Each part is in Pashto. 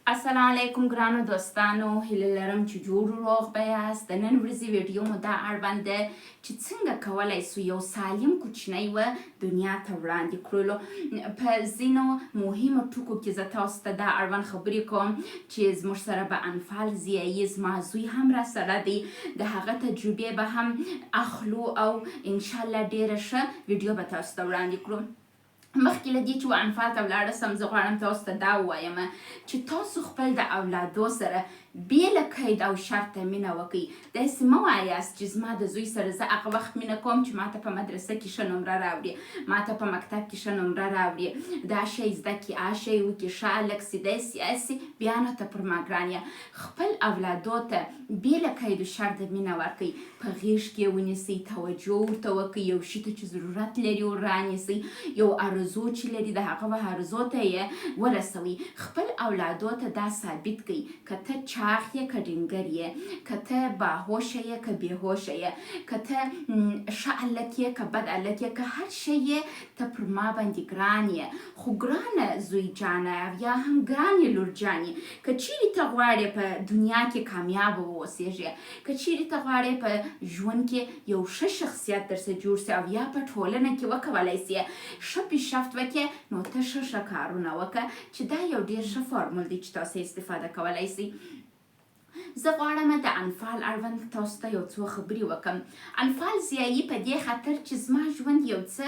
السلام علیکم ګرانو دوستانو، هیله لرم چې جوړ روغ به یاست. د نن ورځې ویډیو مو دا اړوند ده چې څنګه کولی سو یو سالم کوچنی و دنیا ته وړاندې کړلو. په ځینو مهمو ټکو کې زه تاسو ته دا اړوند خبرې کوم چې زموږ سره به انفال ځایي، زما زوی هم را سره دی، د هغه تجربې به هم اخلو او انشاءالله ډېره ښه ویډیو به تاسو ته وړاندې کړو. مخکې له دې چې انفال ته ولاړه سم، زه غواړم تاسو ته دا ووایم چې تاسو خپل د اولادو سره بې له قید او شرطه مینه وکړئ. داسې مه وایاست چې زما د زوی سره زه هغه وخت مینه کوم چې ماته په مدرسه کې ښه نمره راوړي، ماته په مکتب کې ښه نمره راوړي، دا شی زده کړي، هغه شی وکړي، ښه هلک سي، داسې هسې بیا نو ته پر ما ګران یې. خپل اولادو ته بې له قید و شرطه مینه ورکړئ، په غېږ کې یې ونیسئ، توجه ورته وکړئ، یو شي ته چې ضرورت لري ور رانیسئ، یو ارزو چې لري د هغه ارزو ته یې ورسوئ. خپل اولادو ته دا ثابت کړئ که ته چاغ یې که ډنګر یې، که ته باهوشه یې که بېهوشه یې، که ته ښه هلک یې که بد هلک یې، که هر شی یې ته پر ما باندې ګران یې. خو ګرانه زوی جانه یا هم ګرانې لور جانې، که چیرې ته غواړې په دنیا کې کامیابه واوسېږې، که چیرې ته غواړې په ژوند کې یو ښه شخصیت درسه جوړ سي او یا په ټولنه کې وکولی سې ښه پیشرفت وکړې، نو ته ښه کارونه وکړه چې دا یو ډېر ښه فارمول دی چې تاسو استفاده کولی سئ. زه غواړم د انفال اړوند تاسو ته یو څو خبرې وکړم. انفال ضیایي په دې خاطر چې زما ژوند یو څه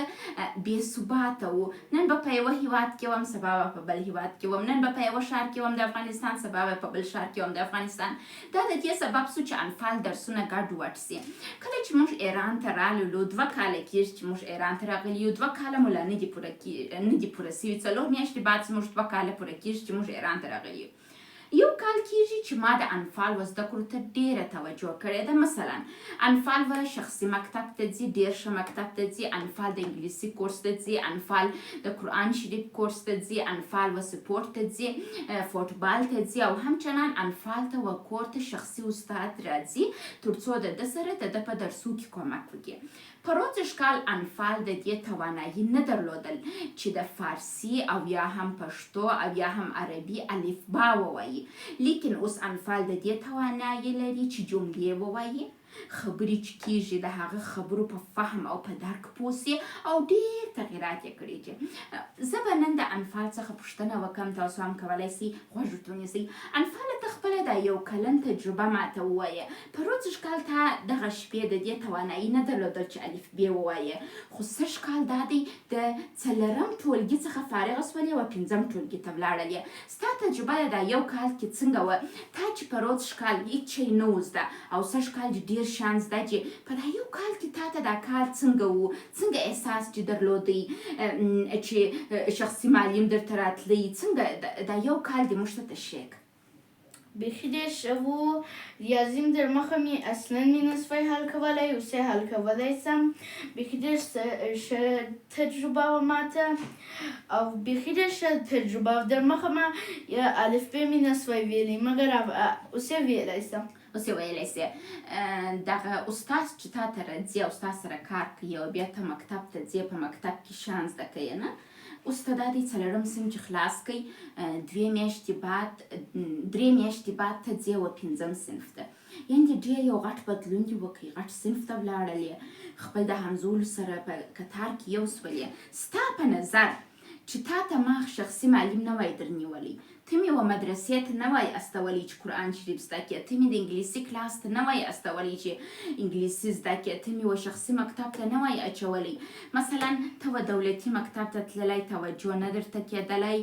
بې ثباته و. نن به په یوه هیواد کې وم، سبا به په بل هیواد کې وم، نن به په یوه ښار کې وم د افغانستان، سبا به په بل ښار کې وم د افغانستان. دا د دې سبب سو چې انفال درسونه ګډوډ سي. کله چې موږ ایران ته راللو، 2 کاله کېږي چې موږ ایران ته راغلي یو، 2 کاله مو لا نه دي پوره سوي، 4 میاشتې بعد زموږ 2 کاله پوره کېږي چې موږ ایران ته راغلي یو. یو کال کېږي چې ما د انفال و زده کړو ته ډېره توجه کړې ده. مثلا انفال و شخصي مکتب ته ځي، ډېر ښه مکتب ته ځي، انفال د انګلیسي کورس ته ځي، انفال د قرآن شریف کورس ته ځي، انفال و سپورت ته ځي، فوټبال ته ځي، او همچنان انفال ته و کور ته شخصي استاد راځي تر څو د ده سره د ده په درسو کې کومک وکړي. په روزش کال انفال د دې توانایي نه درلودل چې د فارسي او یا هم پښتو او یا هم عربي الفبا ووایي، لیکن اوس انفال د دې توانایي لري چې جملې ووایي، خبرې چې کېږي د هغه خبرو په فهم او په درک پوه سي او ډېر تغیرات یې کړي دي. زه به نن د انفال څخه پوښتنه وکړم، تاسو هم کولی سئ غوږ ورته ونیسئ. انفاله ته خپله دا یو کلن تجربه ماته ووایه. په روزش کال ته دغه شپې د دې توانایي نه درلودل چې الفبې ووایه، خو سږ کال دا دی د 4م ټولګي څخه فارغه سولې او 5م ټولګي ته ولاړلې. ستا تجربه دا یو کال کې څنګه وه؟ تا چې په روزش کال هېڅ شی نه و زده او سږ کال ډېر شان زده چې په دا یو کال کې تا ته دا کار څنګه و؟ څنګه احساس چې درلودی چې شخصي معلم درته راتلی؟ څنګه دا یو کال دې موږ ته تشریح کړه. بیخی ډېر ښه و. ریاضیم در مخه مې اصلا مې نصفی حل کولی، اوس یې حل کولی سم. بیخی ډېر ښه تجربه وه ماته او بیخی ډېر ښه تجربه و. در مخه ما الفبې مې نصفی ویلی، مګر اوس یې ویلی سم. اوس یې ویلی سې. دغه استاد چې تا ته راځي او ستا سره کار کوي او بیا ته مکتب ته ځې، په مکتب کې شیان زده کوې نه، اوس ته دا دی 4م صنف چې خلاص کوي، 3 میاشتې بعد ته ځې و 5م صنف ته. یعنې ډېر یو غټ بدلون دې وکړي، غټ صنف ته ولاړلې، خپل د همزولو سره په کتار کې یو سولې. ستا په نظر چې تا ته ما شخصي معلم نه وای درنیولی، ته مې و مدرسې ته نه وای استولی چې قرآن شریف زده کړې، ته مې د انګلیسي کلاس ته نه وای استولی چې انګلیسي زده کړې، ته مې و شخصي مکتب ته نه وای اچولی. مثلا ته و دولتي مکتب ته تللی، توجه نه درته کېدلی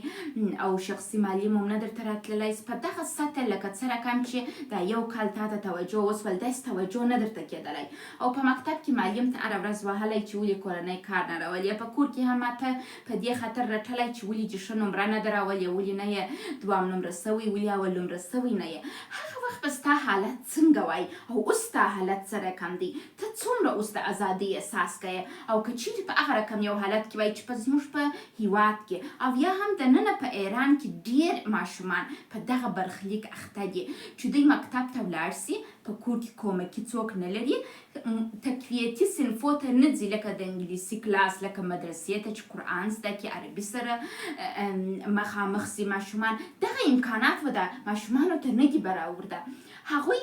او شخصي معلم هم نه درته راتللی. په دغه سطح لکه څه رقم چې دا یو کال تا ته توجه وسول، داسې توجه نه درته کېدلی او په مکتب کې معلم ته هره ورځ وهلی چې ولې کورنی کار نه راولې، په کور کې هم ماته په دې خاطر رټلی چې ولې دې ښه نمره نه ده راولې، ولې نه یې 2م نمره سوی، ولې اول نمره سوی نه یې. هغه وخت وخت به ستا حالت څنګه وای او اوس ستا حالت څه رقم دی ته څومره اوس د ازادۍ احساس کوې او که چیرې په هغه رقم یو حالت کې وای چې په زموږ په هیواد کې او یا هم دننه په ایران کې ډېر ماشومان په دغه برخلیک اخته دي چې دوی مکتب ته ولاړ سي په کور کې کومکي څوک نه لري تقویتي صنفو ته نه ځي لکه د انګلیسي کلاس لکه مدرسې ته چې قرآن زده کړي عربي سره مخامخ سي ماشومان دغه امکانات و د ماشومانو ته نه دي برابر ده هغوی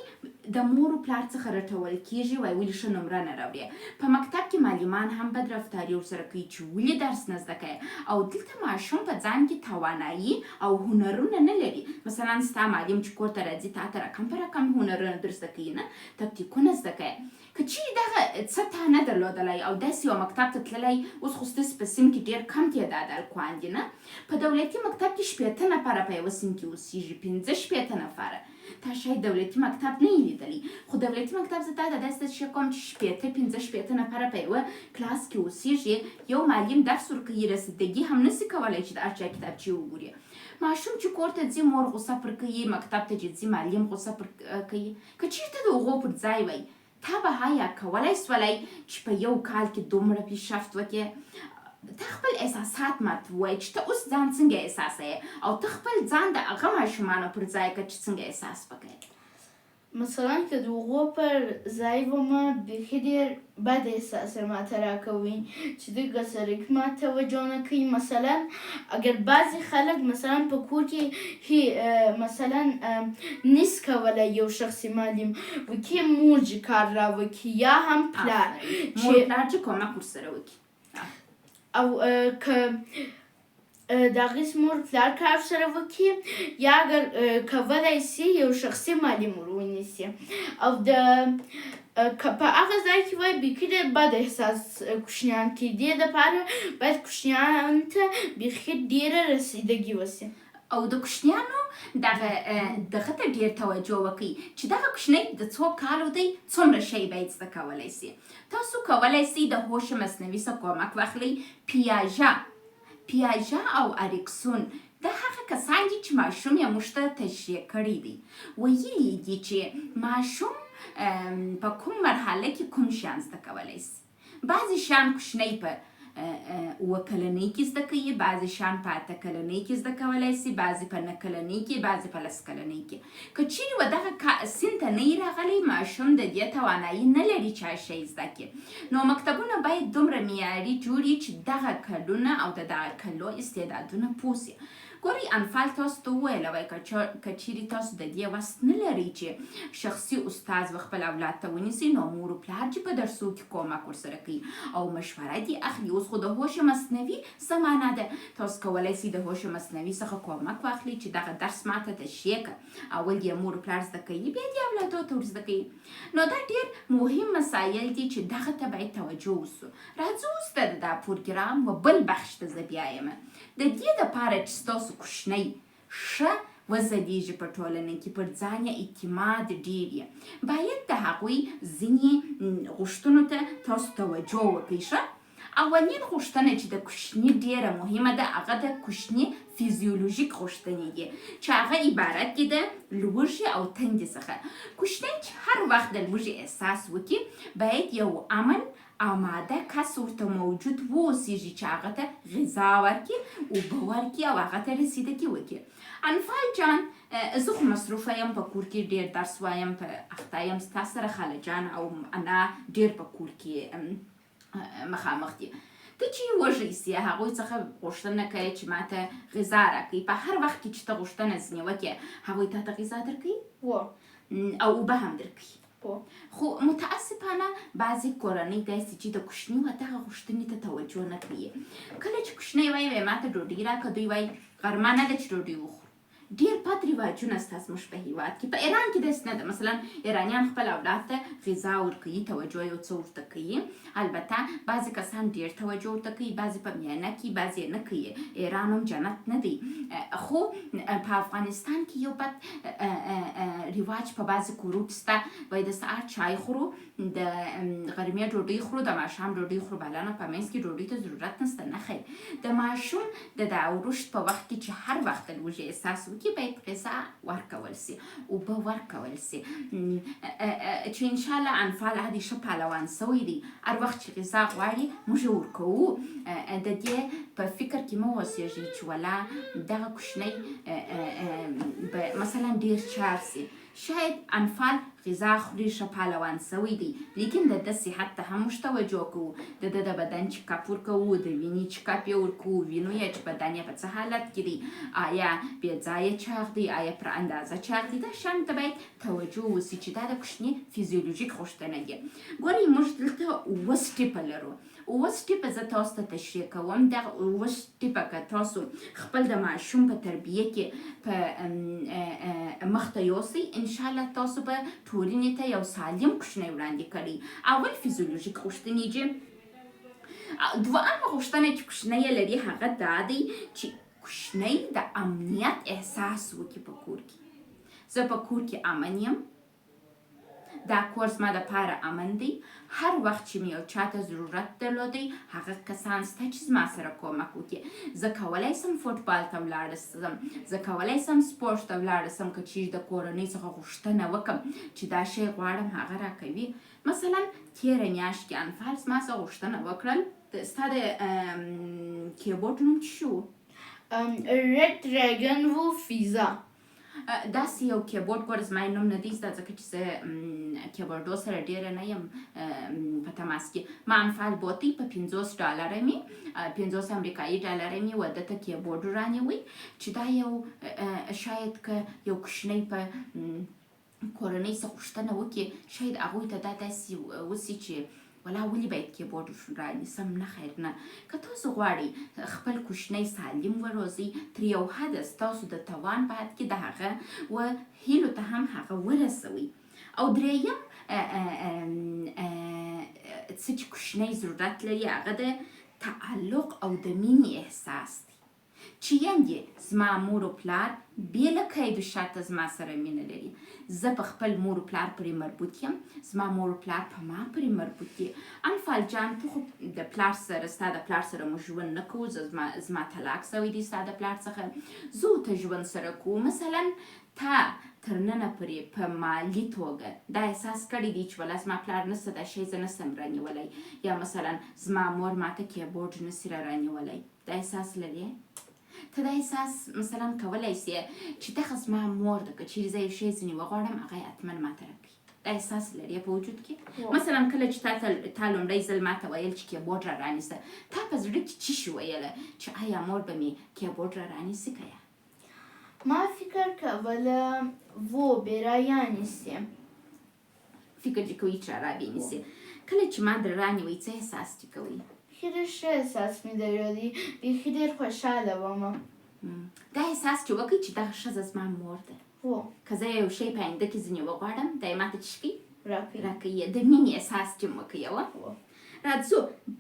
د مور و پلار څخه راټول کیږي وایي ولې ښه نمره نه راوړې په مکتب کې معلمان هم بد رفتاري ورسره کوي چې ولې درس نه زده کوې او دلته ماشوم په ځان کې توانایي او هنرونه نه لري مثلا ستا معلم چې کور ته راځي تا ته رقم په رقم هنرونه در زده کوي نه تکتیکونه زده کوې که چیرې دغه څه تا نه درلودلی او داسې یو مکتب ته تللی اوس خو ستاسې په سیم کې ډېر کم تعداد هلکان دي نه په دولتي مکتب کې 80 نفره په یوه سیم کې اوسېږي 15 نفره تا شاید دولتي مکتب نه یې لیدلی خو دولتي مکتب زه تا ته داسې شی کوم چې 15 نفره په یوه کلاس کې اوسېږي یو معلم درس ورکوي رسیدګي هم نسي کولی چې د هر چا کتابچې وګوري ماشوم چې کور ته ځي مور غوسه پر کوي مکتب ته چې ځي معلم غوسه پر کوي که چېرته د هغو پر ځای وای تا به آیا کولی سولی چې په یو کال کې دومره پیشرفت وکړې ته خپل احساسات ماته ووایه چې ته اوس ځان څنګه احساسوې او ته خپل ځان د هغه ماشومانو پر ځای که چې څنګه احساس وکړې مثلا که د هغو پر ځای ومه بیخي ډېر بد احساس ماته راکوي چې دوی ګسرک ما توجه نه کوي مثلا اگر بعضې خلک مثلا په کور کې مثلا نیست کولی یو شخصي معلم وکړي مور چې کار راوکړي یا هم پلار مور پلار چې کومک ورسره وکړي او که د هغې مور پلار کار سره وکړي یا اگر کولی سي یو شخصي معلم ور ونیسي او د که په هغه ځای کې وای بیخي ډېر بد احساس کوچنیان کوي دې دپاره باید کوچنیانو ته بیخي ډېره رسیدګي وسي او د کوچنیانو دغه ته ډېر توجه وکړئ چې دغه کوچنی د څو کالو دی څومره شی باید زده کولی سي تاسو کولی سئ د هوش مصنوي څخه کومک واخلئ پیاژه او اریکسون دا هغه کسان دي چې ماشوم یې موږ ته تشریح کړی دی ویلي دي چې ماشوم په کوم مرحله کې کوم شیان زده کولی سي بعضې شیان کوچنی په 7 کلنۍ کې زده کوي بعضې شیان په 8 کلنۍ کې زده کولی سي بعضې په 9 کلنۍ کې بعضې په 10 کلنۍ کې که چیرې و دغه سن ته نه یې راغلی ماشوم د دې توانایي نه لري چې هر شی زده کړي نو مکتبونه باید دومره معیاري جوړي چې دغه کلونه او د دغه کلو استعدادونه پوه سي ګورئ انفال تاسو ته وویله وای که چیرې تاسو د دې وس نه لرئ چې شخصي استاز و خپل اولاد ته ونیسئ نو مور و پلار چې په درسو کې کومک ورسره کوي او مشوره دې اخلي اوس خو د هوش مصنوي زمانه ده تاسو کولی سئ د هوش مصنوي څخه کومک واخلئ چې دغه درس ماته تشریح کړه اول یې مور و پلار زده کوي بیا دې اولادو ته ور زده کوي نو دا ډېر مهم مسایل دي چې دغه ته باید توجه وسو راځو اوس د دا پروګرام و بل بخش ته زه بیایم د دې دپاره چې ستاسو کوچنی ښه وځلیږي په ټولنه کې پر ځان یې اعتماد ډېر یې باید د هغوی ځینې غوښتنو ته تاسو توجه وکړئ ښه اولین غوښتنه چې د کوچني ډېره مهمه ده هغه د کوچني فیزیولوژیک غوښتنې دي چې هغه عبارت دي د لوږې او تندې څخه کوچنی چې هر وخت د لوږې احساس وکړي باید یو امن آماده کس ورته موجود واوسېږي چې هغه ته غذا ورکړي اوبه ورکړي او هغه ته رسیدګي وکړي انفال جان زه خو مصروفه یم په کور کې ډېر درس وایم په اخته یم ستا سره خاله جان او انا ډېر په کور کې مخامخ دي ته چې وږی سي هغوی څخه غوښتنه کوي چې ماته غذا راکړي په هر وخت کې چې ته غوښتنه ځینې وکړې هغوی تا ته غذا درکوي او اوبه هم درکوي خو متاسفانه بعضې کورنۍ داسې چې د کوچني و دغه غوښتنې ته توجه نه کوي کله چې کوچنی وایي ماته ډوډۍ راکړه دوی وایي غرمه نه ده چې ډوډۍ وخورو ډېر بد رواجونه سته زموږ په هېواد کې په ایران کې داسې نه ده مثلا ایرانیان خپل اولاد ته غذا ورکوي توجه یو څه ورته کوي البته بعضې کسان ډېر توجه ورته کوي بعضې په میانه کوي بعضې یې نه کوي ایران هم جنت نه دی خو په افغانستان کې یو بد رواج په بعضې کورو کې شته وایي د سهار چای خورو د غرمې ډوډۍ خورو د ماښام ډوډۍ خورو بلانه په منځ کې ډوډۍ ته ضرورت نشته نه خیر د ماشوم د رشد په وخت کې چې هر وخت د لوږې احساس وکړي کې باید غذا ورکول سي، اوبه ورکول سي، چې انشاءالله انفال هدي ښه پهلوان سوی دی. هر وخت چې غذا غواړي موږ یې ورکوو. د دې په فکر کې مه اوسېږئ چې ولا دغه کوچنی به مثلا ډېر چاغ سي. شاید انفال غذا خوري ښه پهلوان سوی دی، لیکن د ده صحت ته هم موږ توجه کوو. د ده د بدن چکاپ ورکوو، د وینې چکاپ یې ورکوو، وینو یې چې بدن یې په څه حالت کې دی، آیا بې ځایه چاغ دی، آیا پر اندازه چاغ دی. دا شیانو ته باید توجه وسي چې دا د کوچني فیزیولوژیک غوښتنه دي. ګورئ موږ دلته 7 سټیپه لرو. 7 سټیپه زه تاسو ته تشریح کوم. دغه 7 سټیپه که تاسو خپل د ماشوم په تربیه کې په مخته یوسئ، انشاءالله تاسو به ټولنې ته یو سالم کوچنی وړاندې کړئ. اول فیزیولوژیک غوښتنې دي. دوهمه غوښتنه چې کوچنی یې لري هغه دا دی چې کوچنی د امنیت احساس وکړي په کور کې. زه په کور کې امن یم، دا کور زما دپاره امن دی. هر وخت چې مې یو چاته ضرورت درلودی هغه کسان شته چې زما سره کومک وکړي. زه کولی سم فوټبال ته ولاړه سم، زه کولی سم سپورټ ته ولاړه سم، که چیرې د کورنۍ څخه غوښتنه وکړم چې دا شی غواړم هغه راکوي. مثلا تېره میاشت کې انفال زما څخه غوښتنه وکړل ستا د کیبورډ نوم څه شو؟ رد ډریګن و فیزا. داسې یو کیبورډ ګوره زما یې نوم نه دی زده، ځکه چې زه کیبورډو سره ډېره نه یم په تماس کې. ما انفال بوتی په 50 ډالره مې 50 امریکایي ډالره مې و ده ته کیبورډ رانیوی چې دا یو شاید که یو کوچنی په کورنۍ څه غوښتنه وکړي، شاید هغوی ته دا داسې وسي چې ولا ولې باید کیبورډ رانیسم. نه خیر نه. که تاسو غواړئ خپل کوچنی سالم وروزئ، تر یو حده ستاسو د توان په حد کې د هغه و هیلو ته هم هغه ورسوئ. او درېیم څه چې کوچنی ضرورت لري هغه د تعلق او د مینې احساس دی، چې یعنې زما مور و پلار بې له قید و شرطه زما سره مینه لري. زه په خپل مور و پلار پرې مربوط یم، زما مور و پلار په ما پرې مربوط دي. انفال جان ته خو د پلار سره ستا د پلار سره موږ ژوند نه کوو، زما طلاق سوی دی ستا د پلار څخه، زه ته ژوند سره کوو. مثلا تا تر ننه پورې په مالي توګه دا احساس کړی دی چې ولا زما پلار نسته دا شی زه نسم رانیولی، یا مثلا زما مور ماته کیبورډ نسي رانیولی. دا احساس لرې؟ ته دا احساس مثلا کولی سې چې دغه زما مور ده، که چیرې زه یو شی ځینې وغواړم هغه یې حتما ماته راکوي. دا احساس لرې په وجود کې؟ مثلا کله چې تا لومړی ځل ماته ویل چې کیبورډ را رانیسه، تا په زړه کې څه شي ویله چې آیا مور به مې کیبورډ را رانیسي که یا؟ ما فکر کوله و به رانیسي. فکر چې کوئ چې را بینیسي. کله چې ما در رانیوئ څه احساس چې کوئ؟ بیخي ډېر ښه احساس مې درلودی، بیخي ډېر خوشحاله وم. دا احساس چې وکړئ چې دغه ښځه زما مور ده، که زه یو شی په آینده کې ځینې وغواړم دا یې ماته څه کوي؟ راکوي. د مینې احساس چې مو کوي. راځو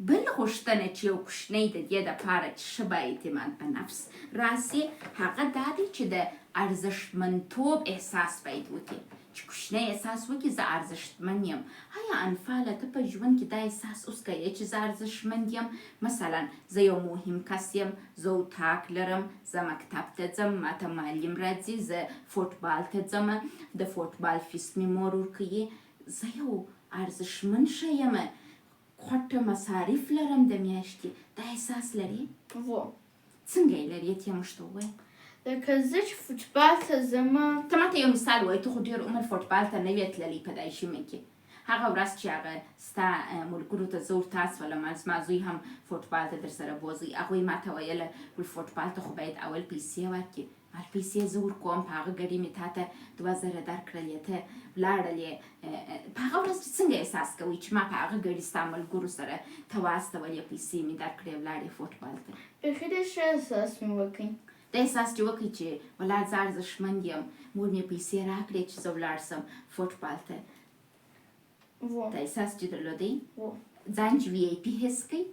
بل غوښتنه چې یو کوچنی د دې دپاره چې ښه با اعتماد په نفس راسي هغه دا دی چې د ارزښتمنتوب احساس باید وکړي، چې کوچنی احساس وکړي زه ارزښتمن یم. آیا انفاله ته په ژوند کې دا احساس اوس کوې چې زه ارزښتمند یم؟ مثلا زه یو مهم کس یم، زه اتاق لرم، زه مکتب ته ځم، ماته معلم راځي، زه فوټبال ته ځم، د فوټبال فیس مې مور ورکوي، زه یو ارزښتمن ښه یم، خوټه مصارف لرم د میاشتې. دا احساس لرې؟ څنګه یې لرې؟ ته یې موږ ته ووایه. لکه زه چې فوټبال ته ځم. ته ماته یو مثال وایه. ته خو ډېر عمر فوټبال ته نه وې تللی په دای ژمي کې. هغه ورځ چې هغه ستا ملګرو ته زه ورته سولم، زما زوی هم فوټبال ته در سره بوځئ، هغوی ماته ویله فوټبال ته خو باید اول پیسې ورکړي. پیسې زه ورکوم، په هغه ګړي مې تا ته 2000 درکړلې، ته ولاړلې. په هغه ورځ څنګه احساس کوئ چې ما په هغه ګړي ستا ملګرو سره ته واستولې، پیسې مې درکړې، ولاړې فوټبال ته؟ بیخي ډېر ښه احساس مې وکړ. دا احساس چې وکړئ چې ولا زه ارزښتمند یم، مور مې پیسې راکړې چې زه ولاړ سم فوټبال ته. دا احساس چې درلودی ځان چې VIP حس کوئ.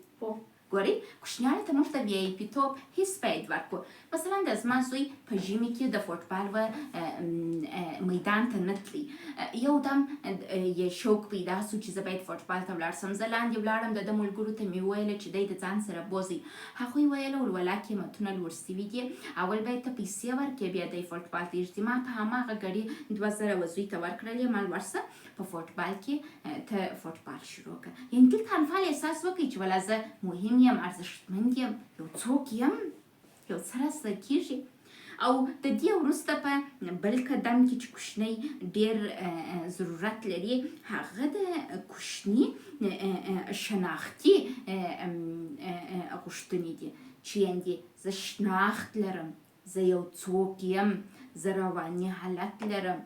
ګورئ کوچنیانو ته موږ د وی آی پي توب حس باید ورکړو. مثلا د زما زوی په ژمي کې د فوټبال میدان ته نه تلي، یو دم یې شوق پیدا سو چې زه باید فوټبال ته ولاړ سم. زه لاندې ولاړم، د ده ملګرو ته مې وویله چې دی د ځان سره بوځئ. هغوی ویله ولولا قیمتونه لوړ سوي دي، اول باید ته پیسې ورکړې بیا دی فوټبال ته ږدي. ما په هماغه ګړي 2000 زوی ته ورکړلې، ما لوړ شه په فوټبال کې ته فوټبال شروع کړه. یعنې دلته انفال احساس وکړئ چې ولا زه مهم یم، ارزښتمند یم، یو څوک یم، یو څه راسره کېږي. او د دې وروسته په بل قدم کې چې کوچنی ډېر ضرورت لري، هغه د کوچني شناختي غوښتنې دي چې یعنې زه شناخت لرم، زه یو څوک یم، زه رواني حالت لرم.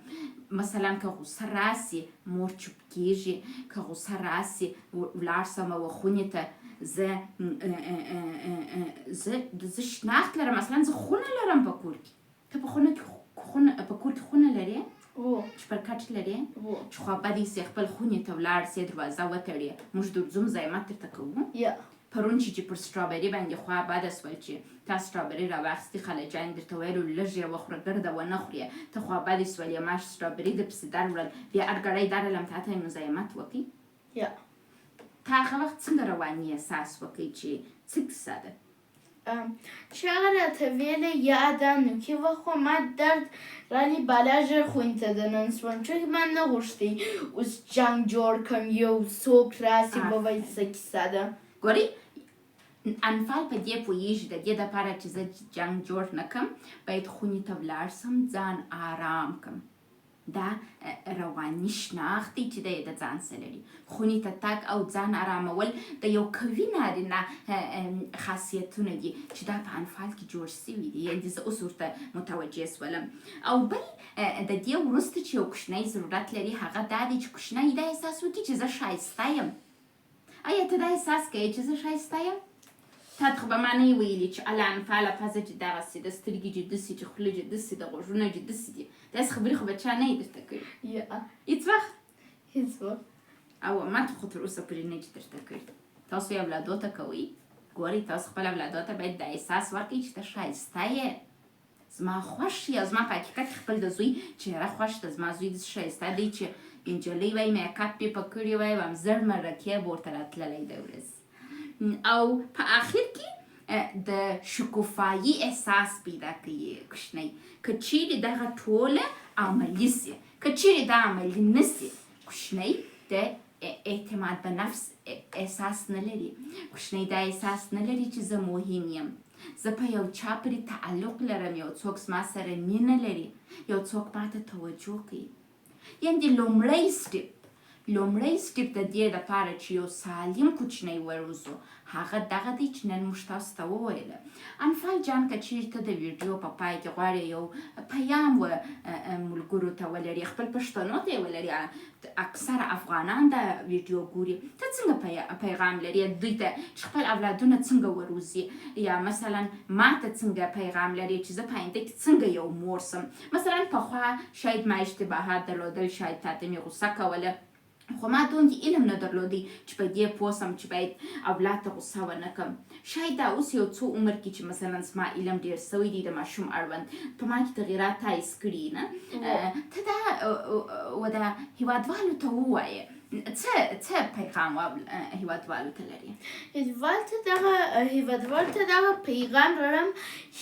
مثلا که غوسه راسي مور چوپ کېږي، که غوسه راسي ولاړ سمه و خونې ته، زه شناخت لرم. مثلا زه خونه لرم په کور کې. ته په کور کې خونه لرې چې پر کټ لرې چې خوابدی سې خپل خونې ته ولاړ سې، دروازه وتړې. موږ درځو زحمت درته کوو. پرون چې پر سټرابري باندې خوا بده سول چې تا سټرابري راواخیستې، خالجان درته ویلو لږ یې وخوره، ګرده ونه خورې، ته خوابدې سولې، ما سټرابري درپسې درولل، بیا اډګړی درلم، تا ته یې مزاحمت وکړي. تا هغه وخت څنګه رواني احساس وکړئ چې څه کیسه ده؟ چې هغه راته ویلې یاده نو که وخوا ما درد رالي بالا ژر خونې ته دننه سوم، چونکې ما نه غوښتې اوس جنګ جوړ کړم، یو څوک راسي ووایي څه کیسه ده. ګورئ انفال په دې پوهېږي د دې دپاره چې زه جنګ جوړ نه کړم، باید خونې ته ولاړ سم، ځان آرام کړم. دا رواني شناخت دی چې دی د ځان سره لري. خونې ته تګ او ځان آرامول د یو قوي نارینه خاصیتونه دي چې دا په انفال کې جوړ سوي دي. یعنې زه اوس ورته متوجه سولم. او بل د دې وروسته چې یو کوچنی ضرورت لري، هغه دا دی چې کوچنی دا احساس وکړي چې زه ښایسته یم. آیا ته دا احساس کوې چې زه ښایسته یم؟ تا ته خو به ما نه یې ویلي چې الله انفاله پزه چې دغسې د سترګې چې داسې چې خوله چې داسې د غوږونه چې داسې دي، داسې خبرې خو به چا نه یې درته کړي. هېڅ وخت او ما ته خو تر اوسه پورې نه چې درته کړي. تاسو یې اولادو ته کوئ؟ ګورئ تاسو خپل اولادو ته باید دا احساس ورکړئ چې ته ښایسته یې، زما خوښ یې. او زما په حقیقت کې خپل د زوی چهره خوښ ده. زما زوی داسې ښایسته دی چې نجلۍ وایي میکاپ یې په کړي وای، هم زر مرکې به ورته راتللی د ورځې. او په آخر کې د شکوفایي احساس پیدا کوي کوچنی. که چیرې دغه ټوله عملي سي، که چیرې دا عملي نه سي، کوچنی د اعتماد به نفس احساس نه لري. کوچنی دا احساس نه لري چې زه مهم یم، زه په یو چا پورې تعلق لرم، یو څوک زما سره مینه لري، یو څوک ما ته توجه کوي. یعنې لومړی سټپ د دې دپاره چې یو سالم کوچنی وروزو، هغه دغه دی چې نن موږ تاسو ته وویله. انفال جان که چیرې ته د ویډیو په پای کې غواړې یو پیام ملګرو ته ولري، خپل پښتنو ته یې ولري، اکثره افغانان د ویډیو ګوري، ته څنګه پیغام لري دوی ته چې خپل اولادونه څنګه وروزي؟ یا مثلا ما ته څنګه پیغام لري چې زه په آینده کې څنګه یو مور سم؟ مثلا پخوا شاید ما اشتباهات درلودل، شاید تا ته مې غوسه کوله، خو ما دومره علم نه درلودی چې په دې پوه سم چې باید اولاد ته غوسه ونه کړم. شاید دا اوس یو څو عمر کې چې مثلا زما علم ډېر سوی دی د ماشوم اړوند، په ما کې تغیرات حایز کړي نه، ته دا د هېوادوالو ته ووایې څه پیغام هېوادوالو ته لري؟ هېوادوالو ته دغه پیغام لرم،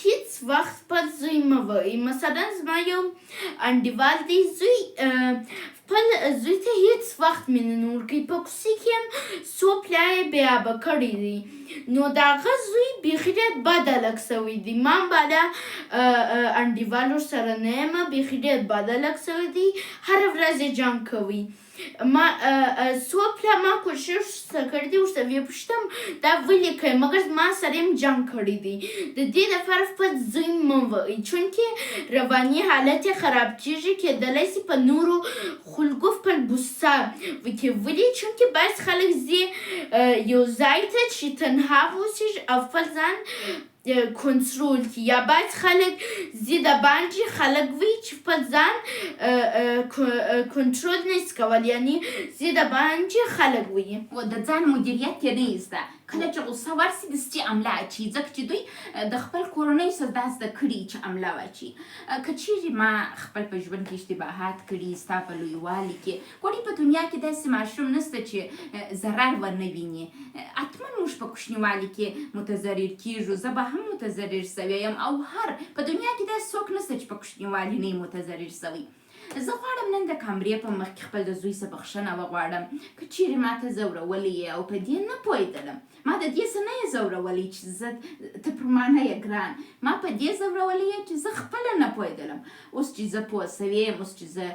هېڅ وخت خپل زوی مه وایئ. مثلا زما یو انډیوال دی، خپل زوی ته هېڅ وخت مینه نه ورکوي، په کوڅې کې هم څو پلایې بیابه کړی دی، نو د هغه زوی بیخي ډېر بد هلک سوی دی. ما هم بالا انډیوال ورسره نه یم، بیخي ډېر بد هلک سوی دی، هره ورځ یې جنګ کوي. ما څو پله ما کوشش کړی دی ورته ویې پوښتم دا ولې کوې، مګر ما سره یې جنګ کړی دی. د دې لپاره خپل زوی مه وایئ، چونکې رواني حالت یې خراب کېږي، کېدلی سي په نورو خلکو خپل غوسه وکړي. ولې؟ چونکې بعض خلک ځي یو ځای ته چې تنها واوسېږي او خپل ځان کنترول کړي، یا بعض خلک ځي د باندې خلک وي چې خپل ځان کنترول نشي کولی، یعنې ځي د باندې خلک وي و د ځان مدیریت یې نه زده. کله چې غوسه ورسي داسې عمله اچي ځکه چې دوی د خپل کورنۍ سره دا زده کړي چې عمله واچي. که چیرې ما خپل په ژوند کې اشتباهات کړي ستا په لویوالي کې ګورې په دنیا کې داسې ماشوم نشته چې ضرر ونه ویني. حتما موږ په کوچنیوالي کې متضرر کیږو. زه به هم متضرر سوی یم او هر په دنیا کې داسې څوک نشته چې په کوچنیوالي نه یې متضرر سوی. زه غواړم نن د کامرې په مخ کې خپل د زوی څه بخښنه وغواړم که چیرې ما ته ځورولی یې او په دې نه پوهېدلم. ما د دې څه نه یې ځورولی چې زه ته پر ما نه یې ګران. ما په دې ځورولی یې چې زه خپله نه پوهېدلم. اوس چې زه پوه سوې یم، اوس چې زه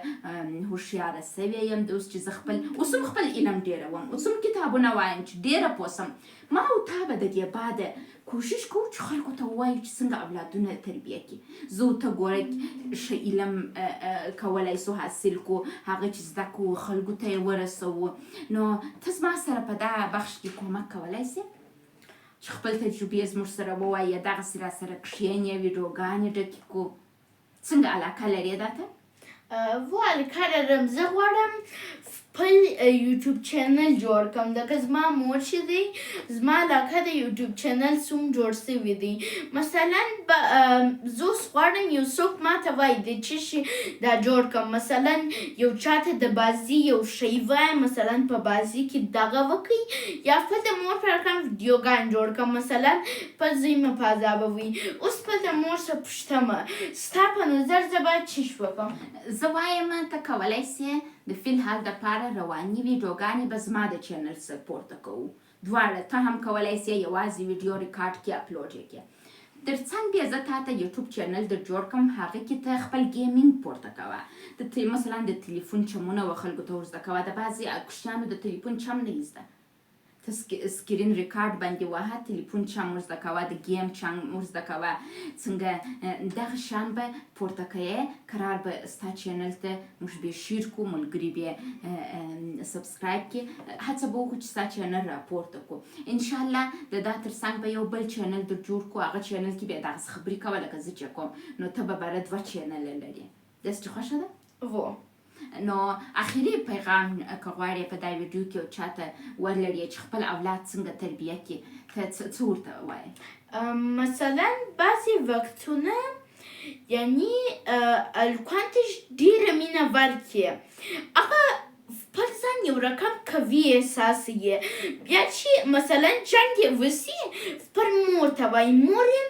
هوښیاره سوې یم، اوس چې زه اوس هم خپل علم ډېروم، اوس هم کتابونه وایم چې ډېره پوه سم. ما او تا به د دې باده کوشش کوو چې خلکو ته ووایو چې څنګه اولادونه تربیه کړي. زه او ته ګوره ښه علم کولی سو حاصل کو، هغه چې زده کوو خلکو ته یې ورسوو. نو ته زما سره په دا بخش کې کومک کولی سې چې خپل تجربې زموږ سره ووایې، دغسې را سره کښېنې، ویډیوګانې ډکې کړو. څنګه علاقه لرې دا ته؟ علاقه لرم. زه غواړم خپل یوټیوب چینل جوړ کړم ځکه زما مور چې دی زما علاقه د یوټیوب چینل څوم جوړ سوي دی. مثلا زه اوس غواړم یو څوک ماته وایي د څه شي دا جوړ کړم. مثلا یو چاته د بازي یو شی وایم، مثلا په بازي کې دغه وکړي یا خپل د مور په رقم ویډیوګان جوړ کړم. مثلا په زوی مې په عذابوي. اوس خپل د مور څخه پوښتمه ستا په نظر زه باید څه وکړم؟ زه وایم ته کولی سې د فلحال دپاره رواني ویډیوګانې به زما د چینل څخه پورته کوو. دواړه ته هم کولی سې یوازې ویډیو ریکارډ کړې اپلوډ یې کړې. تر څنګ بیا زه تا ته یوټیوب چینل در جوړ کړم، هغه کې ته خپل ګیمینګ پورته کوه. مثلا د تلیفون چمونه و خلکو ته ورزده کوه. د بعضې کوچنیانو د تلیفون چم نه زده، ته سکرین ریکارډ باندې وهه، تلیفون چم ورزده کوه، د گیم چم ورزده کوه. څنګه دغه شیان به پورته کوې، قرار به ستا چینل ته موږ بیا شیر کړو، ملګري بیا سبسکرایب کړي. هڅه به وکړو چې ستا چینل راپورته کړو. انشاءالله د دا تر څنګ به یو بل چینل در جوړ کړو، هغه چینل کې بیا دغسې خبرې کوه لکه زه چې کوم. نو ته به بره 2 چینله لرې. داسې چې خوښه ده؟ نو اخري پیغام که غواړې په دا ویډیو کې یو چاته ورلرې چې خپل اولاد څنګه تربیه کړي، ته څه ورته وایې؟ مثلا بعضې وختونه یعنی الکوانتش ډېره مینه ورکړي، هغه خپل ځان یو رقم قوي احساسوي. بیا چې مثلا جنګ یې وسي خپل مور ته وایي، مور یې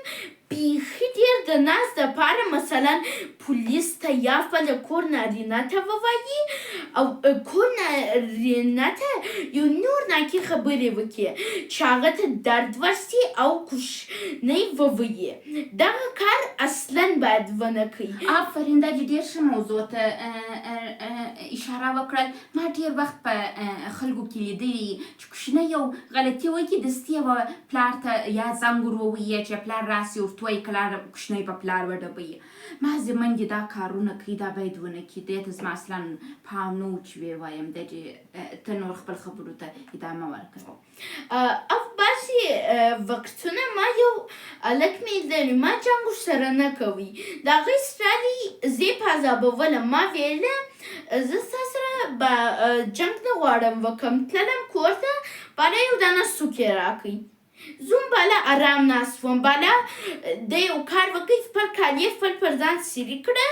بیخي ډېر د ناز دپاره مثلا پولیس ته یا خپل کور نارینه ته ووایي او کور نارینه ته یو نور ناکي خبرې وکړي چې هغه ته درد ورسي او کوشنۍ ووایي. دغه کار اصلا باید ونه کوي. آفرین، دا دې ډېر ښه موضوع ته اشاره وکړل. ما ډېر وخت په خلکو کې لیدلي چې کوچنۍ یو غلطي وکړي دستي یوه پلار ته یا زنګ ور ووایي چې پلار راسي ورته وایي کلار کوچنۍ په پلار وډبوي. بعضې میندې دا کارونه کوي، دا باید ونه کړي. دې ته زما اصلا پام نه و چې ویې وایم. ته نور خپل خبرو ته ادامه ورکړه. او بعضې وختونه ما یو هلک مې لیدلی، ما جنګ ورسره نه کوي، د هغې سرالي زه یې په عذابولم. ما ویله زه ستا سره به جنګ نه غواړم وکړم. تللم کور ته، بالا یو دانه سوک یې راکړئ. زوم بالا ارام ناست وم. بالا د یو کار وکړئ، خپل کالي خپل پر ځان سیري کړه،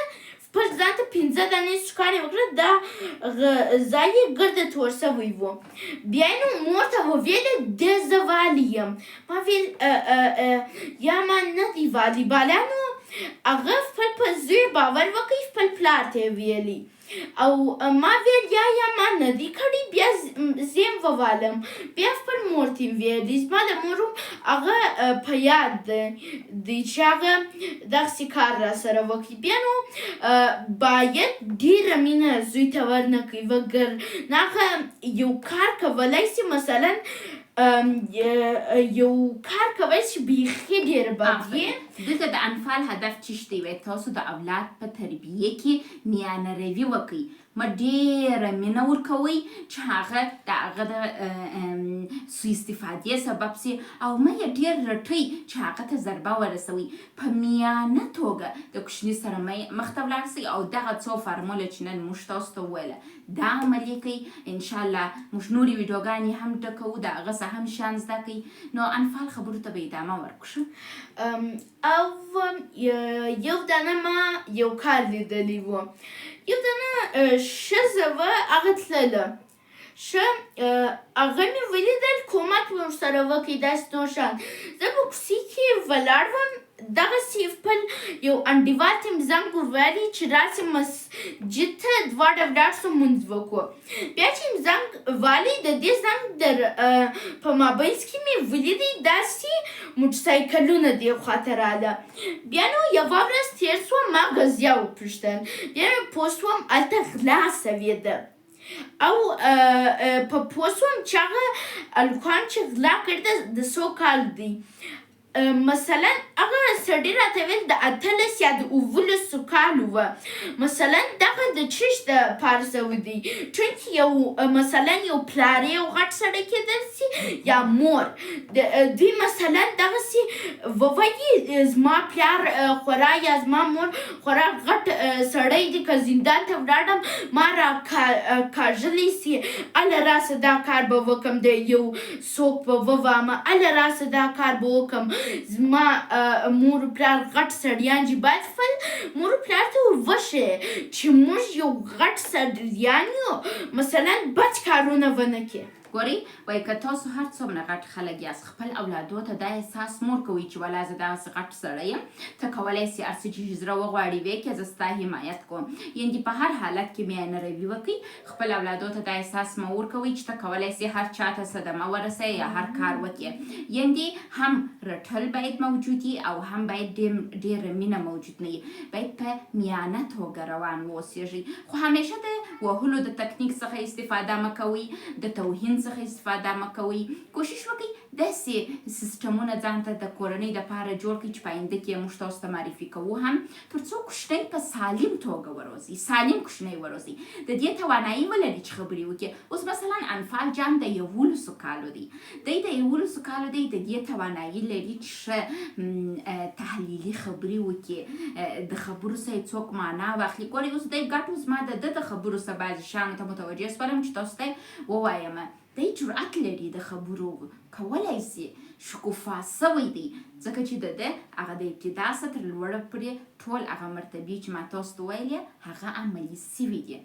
خپل ځان ته 15 دانې سوکان یې وکړه، دا ځای یې ګرده تور سوی و. بیا یې نو مور ته وویله د زه والی یم. ما ویل یا ما نه دی والی. بالا نو هغه خپل په زوی باور وکړئ، خپل پلار ته یې ویلي او ما ویل یا ما نه دی کړی. بیا زه یې ووالم، بیا خپل مور ته یې ویلي. زما د مور هغه په یاد دی چې هغه دغسې کار را سره وکړي. بیا نو باید ډېره مینه زوی ته ورنه کړي، وګرنه هغه یو کار کولی سي، مثلا یو کار کولی سي بیخي ډېر بد وي. دلته د انفال هدف چی شته وی؟ تاسو د اولاد په تربیه کې میانه روي وکړئ. ما ډېره مینه ورکوئ چې هغه د هغه د سوء استفادې سبب سي او مه یې ډېر رټئ چې هغه ته ضربه ورسوئ. په میانه توګه د کوچني سره مخ ته ولاړ سئ او دغه څو فارموله چې نن موږ تاسو ته وویله دا عملي کړئ. انشاءالله موږ نورې ویډیوګانې هم ډکوو، د هغه څه هم شیان زده کړئ. نو انفال خبرو ته به ادامه ورکړو. او یو دانه ما یو کار لیدلی و، یو دانه ښځه وه، هغه تلله ښه هغه مې ولیدل کومک مې ورسره وکړي داسې نور شیان. زه په کوڅې کې ولاړ وم، دغسې خپل یو انډیوال ته مې زنګ ور ویلی چې راسې مسجد ته دواړه ولاړ سو لمونځ وکړو. بیا چې مې زنګ والی د دې زنګ په مابینځ کې مې ولیدی داسې موټرسایکلونه دې خواته راله. بیا نو یوه ورځ تېر سوه، ما غزیه وپوښتل، بیا مې پوه سوم هلته غلا سوېده او په پوه سوم چې هغه هلکان چې غلا کړې ده د څو کال دی. مثلا هغه سړي راته ویل د 18 یا د 19 کالو وه. مثلا دغه د چیش دپاره سوی دی، چونکې یو مثلا یو پلار یو غټ سړی کېدل سي یا مور، دوی مثلا دغسې ووایي زما پلار خورا یا زما مور خورا غټ سړی دی، که زندان ته ولاړم ما را کاږلی سي، هله راسه دا کار به وکړم، د یو څوک به ووامه، هله راسه دا کار به وکړم. زما مور پلار غټ سړیان چې باید خپل مور پلار ته ور وښیې چې موږ یو غټ سړیان یو، مثلا بد کارونه ونه کړي. ګورئ وایي که تاسو هر څومره غټ خلک یاست خپل اولادو ته دا احساس مور کوئ چې ولا زه دغسې غټ سړی یم، ته کولی سي هر څه چې زړه وغواړي ویې کړې، زه ستا حمایت کوم. یعنې په هر حالت کې میانه روي وکړئ. خپل اولادو ته دا احساس مه ورکوئ چې ته کولی سي هر چاته صدمه ورسوې یا هر کار وکړې. یعنې هم رټل باید موجود وي او هم باید ډېره مینه موجود نه وي. باید په میانه توګه روان واوسېږئ، خو همیشه د وهلو د تکنیک څخه استفاده مه کوئ، د توهین څخه استفاده مه کوئ. کوشش وکړئ داسې سیسټمونه ځان ته د کورنۍ دپاره جوړ کړئ چې په آینده کې موږ تاسو ته معرفي کوو هم، تر څو کوچنی په سالم توګه وروځئ، سالم کوچنی وروځئ، د دې توانایي ولري چې خبرې وکړي. اوس مثلا انفال جان د 11 کالو دی، دی د 11 کالو دی، د دې توانایي لري چې ښه تحلیلي خبرې وکړي، د خبرو څخه یې څوک معنا واخلي. ګورئ اوس دی ګټ اوس ما د ده د خبرو څخه بعضې شیانو ته متوجه سولم چې تاسو ته ووایم. دی جرأت لري د خبرو کولی سي، شکوفا سوی دی، ځکه چې د ده هغه د ابتدا څخه تر لوړه پورې ټول هغه مرتبې چې ما تاسو ته ویلې هغه عملي سوي دي.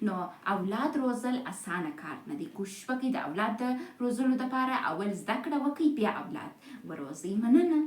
نو اولاد روزل اسانه کار نه دی. کوشش وکړئ د اولاد د روزلو دپاره اول زده کړه وکړئ، بیا اولاد وروزئ. مننه.